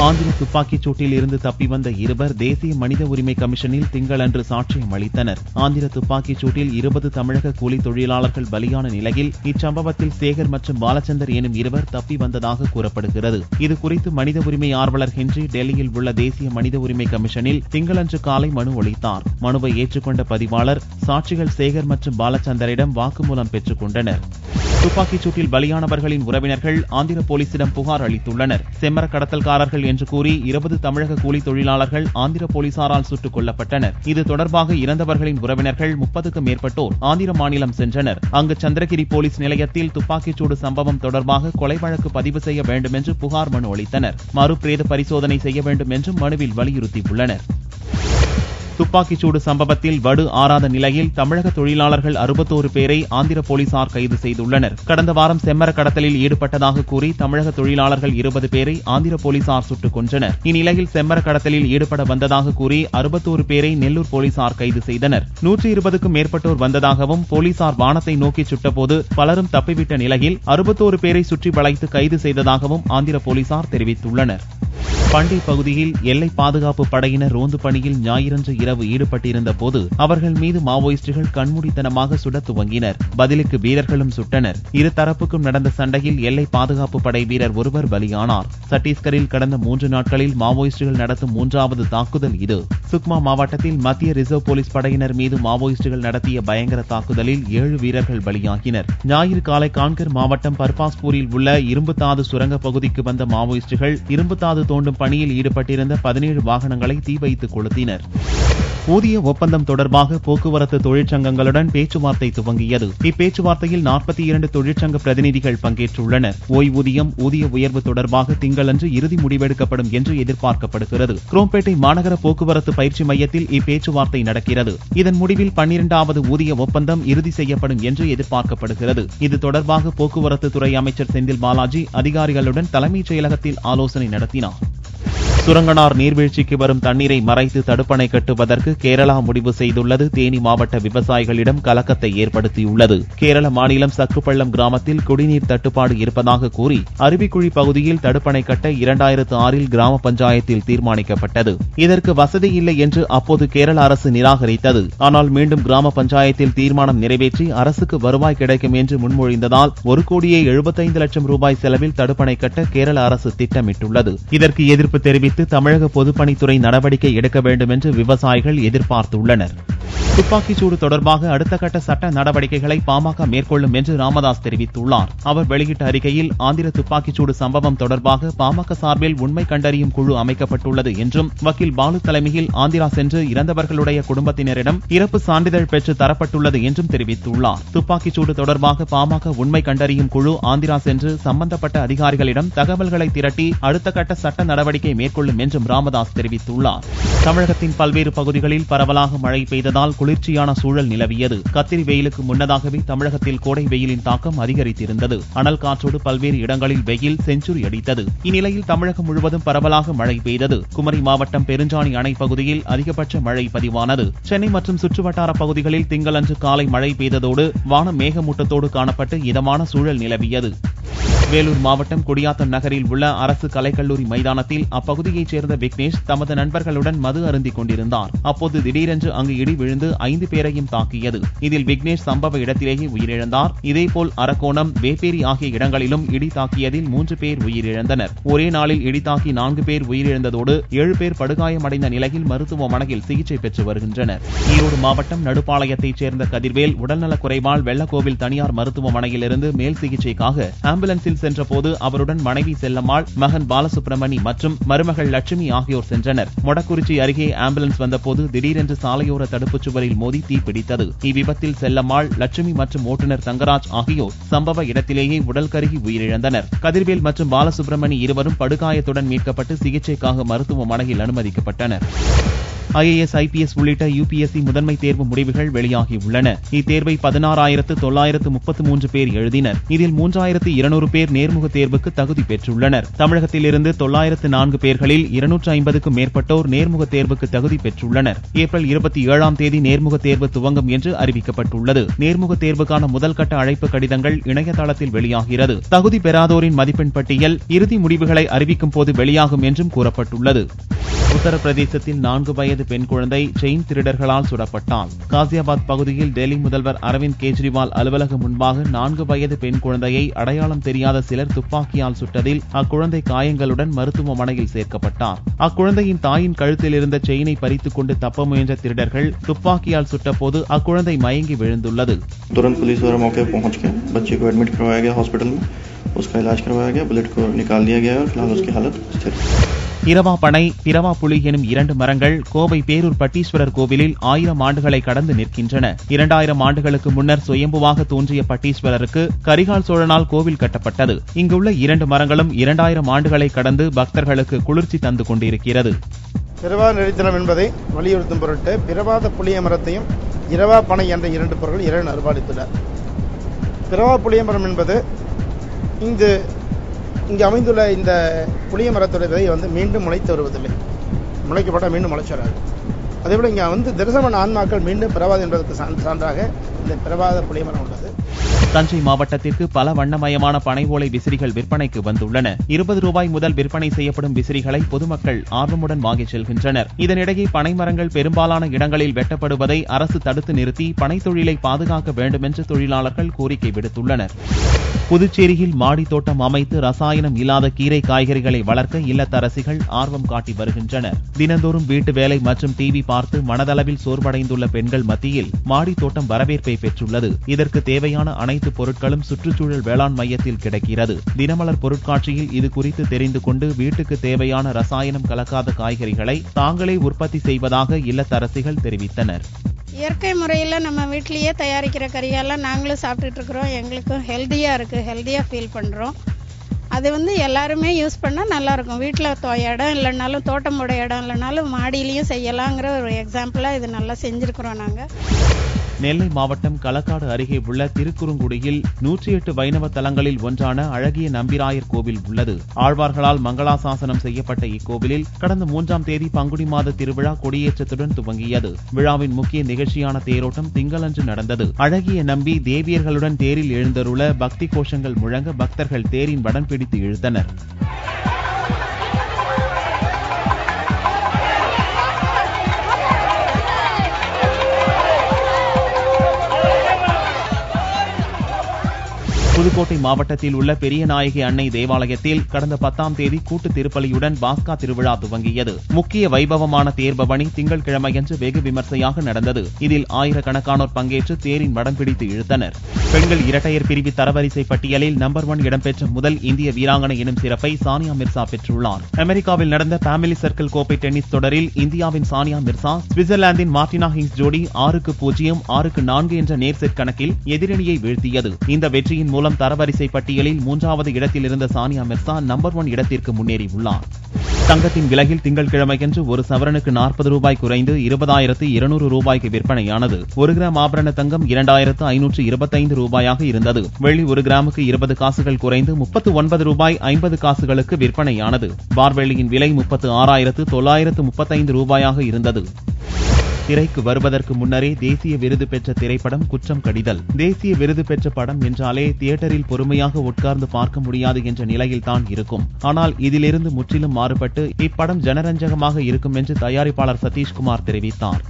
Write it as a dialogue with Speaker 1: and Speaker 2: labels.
Speaker 1: ஆந்திர துப்பாக்கிச் சூட்டில் இருந்து தப்பி வந்த இருவர் தேசிய மனித உரிமை கமிஷனில் திங்களன்று சாட்சியம் அளித்தனர். ஆந்திர துப்பாக்கிச் சூட்டில் 20 தமிழக கூலி தொழிலாளர்கள் பலியான நிலையில் இச்சம்பவத்தில் சேகர் மற்றும் பாலச்சந்தர் எனும் இருவர் தப்பி வந்ததாக கூறப்படுகிறது. இதுகுறித்து மனித உரிமை ஆர்வலர் ஹென்றி டெல்லியில் உள்ள தேசிய மனித உரிமை கமிஷனில் திங்களன்று காலை மனு அளித்தார். மனுவை ஏற்றுக்கொண்ட பதிவாளர் சாட்சிகள் சேகர் மற்றும் பாலச்சந்தரிடம் வாக்குமூலம் பெற்றுக் கொண்டனர். துப்பாக்கிச் சூட்டில் பலியானவர்களின் உறவினர்கள் ஆந்திர போலீசிடம் புகார் அளித்துள்ளனர். செம்மர கடத்தல்காரர்கள் என்று கூறி 20 தமிழக கூலி தொழிலாளர்கள் ஆந்திர போலீசாரால் சுட்டுக் கொல்லப்பட்டனர். இது தொடர்பாக இறந்தவர்களின் உறவினர்கள் 30க்கும் மேற்பட்டோர் ஆந்திர மாநிலம் சென்றனர். அங்கு சந்திரகிரி போலீஸ் நிலையத்தில் துப்பாக்கிச்சூடு சம்பவம் தொடர்பாக கொலை வழக்கு பதிவு செய்ய வேண்டும் என்று புகார் மனு அளித்தனர். மறுபிரேத பரிசோதனை செய்ய வேண்டும் என்றும் மனுவில் வலியுறுத்தியுள்ளனர். துப்பாக்கிச்சூடு சம்பவத்தில் வடு ஆறாத நிலையில் தமிழக தொழிலாளர்கள் 61 பேரை ஆந்திர போலீசார் கைது செய்துள்ளனர். கடந்த வாரம் செம்மர கடத்தலில் ஈடுபட்டதாக கூறி தமிழக தொழிலாளர்கள் 20 பேரை ஆந்திர போலீசார் சுட்டுக் கொன்றனர். இந்நிலையில் செம்மர கடத்தலில் ஈடுபட வந்ததாக கூறி 61 பேரை நெல்லூர் போலீசார் கைது செய்தனர். 120க்கும் மேற்பட்டோர் வந்ததாகவும் போலீசார் வானத்தை நோக்கி சுட்டபோது பலரும் தப்பிவிட்ட நிலையில் 61 பேரை சுற்றி வளைத்து கைது செய்ததாகவும் ஆந்திர போலீசார் தெரிவித்துள்ளனர். பண்டி பகுதியில் எல்லை பாதுகாப்பு படையினர் ரோந்து பணியில் ஞாயிறன்று இரவு ஈடுபட்டிருந்த போது அவர்கள் மீது மாவோயிஸ்டுகள் கண்மூடித்தனமாக சுடத் துவங்கினர். பதிலுக்கு வீரர்களும் சுட்டனர். இருதரப்புக்கும் நடந்த சண்டையில் எல்லை பாதுகாப்பு படை வீரர் ஒருவர் பலியானார். சத்தீஸ்கரில் கடந்த 3 நாட்களில் மாவோயிஸ்டுகள் நடத்தும் 3வது தாக்குதல் இது. சுக்மா மாவட்டத்தில் மத்திய ரிசர்வ் போலீஸ் படையினர் மீது மாவோயிஸ்டுகள் நடத்திய பயங்கர தாக்குதலில் 7 வீரர்கள் பலியாகினர். ஞாயிறு காலை கான்கர் மாவட்டம் பர்பாஸ்பூரில் உள்ள இரும்புத்தாது சுரங்க பகுதிக்கு வந்த மாவோயிஸ்டுகள் இரும்புத்தாது தோண்டும் பணியில் ஈடுபட்டிருந்த 17 வாகனங்களை தீ வைத்து கொளுத்தினர். ஊதிய ஒப்பந்தம் தொடர்பாக போக்குவரத்து தொழிற்சங்கங்களுடன் பேச்சுவார்த்தை துவங்கியது. இப்பேச்சுவார்த்தையில் 42 தொழிற்சங்க பிரதிநிதிகள் பங்கேற்றுள்ளனர். ஓய்வூதியம், ஊதிய உயர்வு தொடர்பாக திங்களன்று இறுதி முடிவெடுக்கப்படும் என்று எதிர்பார்க்கப்படுகிறது. குரோம்பேட்டை மாநகர போக்குவரத்து பயிற்சி மையத்தில் இப்பேச்சுவார்த்தை நடக்கிறது. இதன் முடிவில் 12வது ஊதிய ஒப்பந்தம் இறுதி செய்யப்படும் என்று எதிர்பார்க்கப்படுகிறது. இது தொடர்பாக போக்குவரத்து துறை அமைச்சர் செந்தில் பாலாஜி அதிகாரிகளுடன் தலைமைச் செயலகத்தில் ஆலோசனை நடத்தினார். சுரங்கனார் நீர்வீழ்ச்சிக்கு வரும் தண்ணீரை மறைத்து தடுப்பணை கட்டுவதற்கு கேரளா முடிவு செய்துள்ளது தேனி மாவட்ட விவசாயிகளிடம் கலக்கத்தை ஏற்படுத்தியுள்ளது. கேரள மாநிலம் சக்குப்பள்ளம் கிராமத்தில் குடிநீர் தட்டுப்பாடு இருப்பதாக கூறி அருவிக்குழி பகுதியில் தடுப்பணை கட்ட 2006இல் கிராம பஞ்சாயத்தில் தீர்மானிக்கப்பட்டது. இதற்கு வசதி இல்லை என்று அப்போது கேரள அரசு நிராகரித்தது. ஆனால் மீண்டும் கிராம பஞ்சாயத்தில் தீர்மானம் நிறைவேற்றி அரசுக்கு வருவாய் கிடைக்கும் என்று முன்மொழிந்ததால் 1,75,00,000 ரூபாய் செலவில் தடுப்பணை கட்ட கேரள அரசு திட்டமிட்டுள்ளது. இதற்கு எதிர்ப்பு தெரிவித்து தமிழக பொதுப்பணித்துறை நடவடிக்கை எடுக்க வேண்டும் என்று விவசாயிகள் எதிர்பார்த்துள்ளனர். துப்பாக்கிச்சூடு தொடர்பாக அடுத்த கட்ட சட்ட நடவடிக்கைகளை பாமக மேற்கொள்ளும் என்று ராமதாஸ் தெரிவித்துள்ளார். அவர் வெளியிட்ட அறிக்கையில் ஆந்திர துப்பாக்கிச்சூடு சம்பவம் தொடர்பாக பாமக சார்பில் உண்மை கண்டறியும் குழு அமைக்கப்பட்டுள்ளது என்றும் வக்கீல் பாலு தலைமையில் ஆந்திரா சென்று இறந்தவர்களுடைய குடும்பத்தினரிடம் இறப்பு சான்றிதழ் பெற்று தரப்பட்டுள்ளது என்றும் தெரிவித்துள்ளார். துப்பாக்கிச்சூடு தொடர்பாக பாமக உண்மை கண்டறியும் குழு ஆந்திரா சென்று சம்பந்தப்பட்ட அதிகாரிகளிடம் தகவல்களை திரட்டி அடுத்த கட்ட சட்ட நடவடிக்கை மேற்கொள்ளும் என்றும் ராமதாஸ் தெரிவித்துள்ளார். தமிழகத்தின் பல்வேறு பகுதிகளில் பரவலாக மழை பெய்ததால் குளிர்ச்சியான சூழல் நிலவியது. கத்திரி வெயிலுக்கு முன்னதாகவே தமிழகத்தில் கோடை வெயிலின் தாக்கம் அதிகரித்திருந்தது. அனல் காற்றோடு பல்வேறு இடங்களில் வெயில் செஞ்சுரி அடித்தது. இந்நிலையில் தமிழகம் முழுவதும் பரவலாக மழை பெய்தது. குமரி மாவட்டம் பெருஞ்சாணி அணை பகுதியில் அதிகபட்ச மழை பதிவானது. சென்னை மற்றும் சுற்றுவட்டார பகுதிகளில் திங்களன்று காலை மழை பெய்ததோடு வானம் மேகமூட்டத்தோடு காணப்பட்டு இதமான சூழல் நிலவியது. வேலூர் மாவட்டம் குடியாத்தம் நகரில் உள்ள அரசு கலைக்கல்லூரி மைதானத்தில் அப்பகுதியைச் சேர்ந்த விக்னேஷ் தமது நண்பர்களுடன் மது அருந்திக் கொண்டிருந்தார். அப்போது திடீரென்று அங்கு இடி விழுந்து 5 பேரையும் தாக்கியது. இதில் விக்னேஷ் சம்பவ இடத்திலேயே உயிரிழந்தார். இதேபோல் அரக்கோணம், வேப்பேரி ஆகிய இடங்களிலும் இடி தாக்கியதில் 3 பேர் உயிரிழந்தனர். ஒரே நாளில் இடி தாக்கி 4 பேர் உயிரிழந்ததோடு 7 பேர் படுகாயமடைந்த நிலையில் மருத்துவமனையில் சிகிச்சை பெற்று வருகின்றனர். ஈரோடு மாவட்டம் நடுப்பாளையத்தைச் சேர்ந்த கதிர்வேல் உடல்நலக் குறைவால் வெள்ளக்கோவில் தனியார் மருத்துவமனையிலிருந்து மேல் சிகிச்சைக்காக ஆம்புலன்ஸில் சென்றபோது அவருடன் மனைவி செல்லம்மாள், மகன் பாலசுப்ரமணி மற்றும் மருமகள் லட்சுமி ஆகியோர் சென்றனர். மொடக்குறிச்சி அருகே ஆம்புலன்ஸ் வந்தபோது திடீரென்று சாலையோர தடுப்புச் சுவரில் மோதி தீப்பிடித்தது. இவ்விபத்தில் செல்லம்மாள், லட்சுமி மற்றும் ஓட்டுநர் தங்கராஜ் ஆகியோர் சம்பவ இடத்திலேயே உடல் கருகி உயிரிழந்தனர். கதிர்வேல் மற்றும் பாலசுப்ரமணி இருவரும் படுகாயத்துடன் மீட்கப்பட்டு சிகிச்சைக்காக மருத்துவமனையில் அனுமதிக்கப்பட்டனர். IAS, IPS உள்ளிட்ட UPSC முதன்மை தேர்வு முடிவுகள் வெளியாகியுள்ளன. இத்தேர்வை 16,933 பேர் எழுதினர். இதில் 3,200 பேர் நேர்முக தேர்வுக்கு தகுதி பெற்றுள்ளனர். தமிழகத்திலிருந்து 904 பேர்களில் 250க்கும் மேற்பட்டோர் நேர்முக தேர்வுக்கு தகுதி பெற்றுள்ளனர். ஏப்ரல் 27ஆம் தேதி நேர்முக தேர்வு துவங்கும் என்று அறிவிக்கப்பட்டுள்ளது. நேர்முக தேர்வுக்கான முதல் கட்ட அழைப்பு கடிதங்கள் இணையதளத்தில் வெளியாகிறது. தகுதி பெறாதோரின் மதிப்பெண் பட்டியல் இறுதி முடிவுகளை அறிவிக்கும் போது வெளியாகும் என்றும் கூறப்பட்டுள்ளது. உத்தரப்பிரதேசத்தில் 4 வயது பெண் குழந்தை செயின் திருடர்களால் சுடப்பட்டார். காசியாபாத் பகுதியில் டெல்லி முதல்வர் அரவிந்த் கெஜ்ரிவால் அலுவலகம் முன்பாக 4 வயது பெண் குழந்தையை அடையாளம் தெரியாத சிலர் துப்பாக்கியால் சுட்டதில் அக்குழந்தை காயங்களுடன் மருத்துவமனையில் சேர்க்கப்பட்டார். அக்குழந்தையின் தாயின் கழுத்தில் இருந்த செயினை பறித்துக் கொண்டு தப்ப முயன்ற திருடர்கள் துப்பாக்கியால் சுட்டபோது அக்குழந்தை மயங்கி விழுந்துள்ளது.
Speaker 2: तुरंत पुलिस वाला मौके पर पहुंच के बच्चे को एडमिट करवाया गया हॉस्पिटल में, उसका इलाज करवाया गया, बुलेट को निकाल लिया गया और फिलहाल उसकी हालत स्थिर है.
Speaker 1: இரவா பனை, பிறவா புலி எனும் 2 மரங்கள் கோவை பேரூர் பட்டீஸ்வரர் கோவிலில் 1000 ஆண்டுகளை கடந்து நிற்கின்றன. 2000 ஆண்டுகளுக்கு முன்னர் சுயம்புவாக தோன்றிய பட்டீஸ்வரருக்கு கரிகால் சோழனால் கோவில் கட்டப்பட்டது. இங்குள்ள 2 மரங்களும் 2000 ஆண்டுகளை கடந்து பக்தர்களுக்கு குளிர்ச்சி தந்து கொண்டிருக்கிறது.
Speaker 3: பிறவா நெறித்தனம் என்பதை வலியுறுத்தும் பொருட்டு பிறவாத புளிய மரத்தையும் இரவா பனை என்ற 2 பொருட்கள் இறைவன் அருள்பாலித்துள்ளார். பிறவா புளிய மரம் என்பது இங்கு அமைந்துள்ள இந்த புளிய மரத்துடைய விதை மீண்டும் முளைத்து வருவதில்லை. முளைக்கப்பட்டால் மீண்டும் முளைச்சு வராது. அதேபோல் இங்கே தரிசனமான ஆன்மாக்கள் மீண்டும் பிறவாது என்பதற்கு சான்றாக இந்த பிறவாத புளிய மரம் உள்ளது.
Speaker 1: தஞ்சை மாவட்டத்திற்கு பல வண்ணமயமான பனை ஓலை விசிறிகள் விற்பனைக்கு வந்துள்ளன. 20 ரூபாய் முதல் விற்பனை செய்யப்படும் விசிறிகளை பொதுமக்கள் ஆர்வமுடன் வாங்கிச் செல்கின்றனர். இதனிடையே பனை மரங்கள் பெரும்பாலான இடங்களில் வெட்டப்படுவதை அரசு தடுத்து நிறுத்தி பனை தொழிலை பாதுகாக்க வேண்டும் என்று தொழிலாளர்கள் கோரிக்கை விடுத்துள்ளனர். புதுச்சேரியில் மாடி தோட்டம் அமைத்து ரசாயனம் இல்லாத கீரை காய்கறிகளை வளர்க்க இல்லத்தரசிகள் ஆர்வம் காட்டி வருகின்றனர். தினந்தோறும் வீட்டு வேலை மற்றும் டிவி பார்த்து மனதளவில் சோர்வடைந்துள்ள பெண்கள் மத்தியில் மாடி தோட்டம் வரவேற்பை பெற்றுள்ளது. இதற்கு தேவையான அனைத்து பொருட்களும் சுற்றுச்சூழல் வேளாண் மையத்தில் கிடைக்கிறது. தினமலர் பொருட்காட்சியில் இது குறித்து தெரிந்து கொண்டு வீட்டுக்கு தேவையான ரசாயனம் கலக்காத காய்கறிகளை தாங்களே உற்பத்தி செய்வதாக இல்லத்தரசிகள் தெரிவித்தனர்.
Speaker 4: இயற்கை முறையில் நம்ம வீட்டிலேயே தயாரிக்கிற கறியெல்லாம் நாங்களும் சாப்பிட்டுட்டு இருக்கிறோம். எங்களுக்கும் ஹெல்த்தியாக இருக்குது, ஹெல்த்தியாக ஃபீல் பண்ணுறோம். அது எல்லாருமே யூஸ் பண்ணால் நல்லாயிருக்கும். வீட்டில் இடம் இல்லைனாலும் தோட்டமோட இடம் இல்லைனாலும் மாடியிலையும் செய்யலாங்கிற ஒரு எக்ஸாம்பிளாக இது நல்லா செஞ்சுருக்கிறோம் நாங்கள்.
Speaker 1: நெல்லை மாவட்டம் களக்காடு அருகே உள்ள திருக்குறுங்குடியில் 108 வைணவ தலங்களில் ஒன்றான அழகிய நம்பிராயர் கோவில் உள்ளது. ஆழ்வார்களால் மங்களாசாசனம் செய்யப்பட்ட இக்கோவிலில் கடந்த 3ஆம் தேதி பங்குனி மாத திருவிழா கொடியேற்றத்துடன் துவங்கியது. விழாவின் முக்கிய நிகழ்ச்சியான தேரோட்டம் திங்களன்று நடந்தது. அழகிய நம்பி தேவியர்களுடன் தேரில் எழுந்தருள பக்தி கோஷங்கள் முழங்க பக்தர்கள் தேரின் வடம் பிடித்து இழுத்தனர். புதுக்கோட்டை மாவட்டத்தில் உள்ள பெரியநாயகி அன்னை தேவாலயத்தில் கடந்த 10ஆம் தேதி கூட்டு திருப்பலியுடன் பாஸ்கா திருவிழா துவங்கியது. முக்கிய வைபவமான தேர்பவனி திங்கட்கிழமையன்று வெகு விமர்சையாக நடந்தது. இதில் ஆயிரக்கணக்கானோர் பங்கேற்று தேரின் வடம் பிடித்து இழுத்தனர். பெண்கள் இரட்டையர் பிரிவு தரவரிசை பட்டியலில் நம்பர் 1 இடம்பெற்ற முதல் இந்திய வீராங்கனை எனும் சிறப்பை சானியா மிர்சா பெற்றுள்ளார். அமெரிக்காவில் நடந்த ஃபேமிலி சர்க்கிள் கோப்பை டென்னிஸ் தொடரில் இந்தியாவின் சானியா மிர்சா சுவிட்சர்லாந்தின் மார்டினா ஹிங்ஸ் ஜோடி 6-0, 6-4 என்ற நேர் செட் கணக்கில் எதிரணியை வீழ்த்தியது. இந்த வெற்றியின் மூலம் தரவரிசை பட்டியலில் 3வது இடத்தில் இருந்த சானியா மிர்சா நம்பர் 1 இடத்திற்கு முன்னேறியுள்ளார். தங்கத்தின் விலையில் திங்கட்கிழமையன்று ஒரு சவரனுக்கு 40 ரூபாய் குறைந்து 20,200 ரூபாய்க்கு விற்பனையானது. 1 கிராம் ஆபரண தங்கம் 2,525 ரூபாயாக இருந்தது. வெள்ளி 1 கிராமுக்கு 20 காசுகள் குறைந்து 39 ரூபாய் 50 காசுகளுக்கு விற்பனையானது. பார்வெள்ளியின் விலை 36,935 ரூபாயாக இருந்தது. திரைக்கு வருவதற்கு முன்னரே தேசிய விருது பெற்ற திரைப்படம் குற்றம் கடிதல். தேசிய விருது பெற்ற படம் என்றாலே தியேட்டரில் பொறுமையாக உட்கார்ந்து பார்க்க முடியாது என்ற நிலையில்தான் இருக்கும். ஆனால் இதிலிருந்து முற்றிலும் மாறுபட்டு இப்படம் ஜனரஞ்சகமாக இருக்கும் என்று தயாரிப்பாளர் சதீஷ்குமார் தெரிவித்தார்.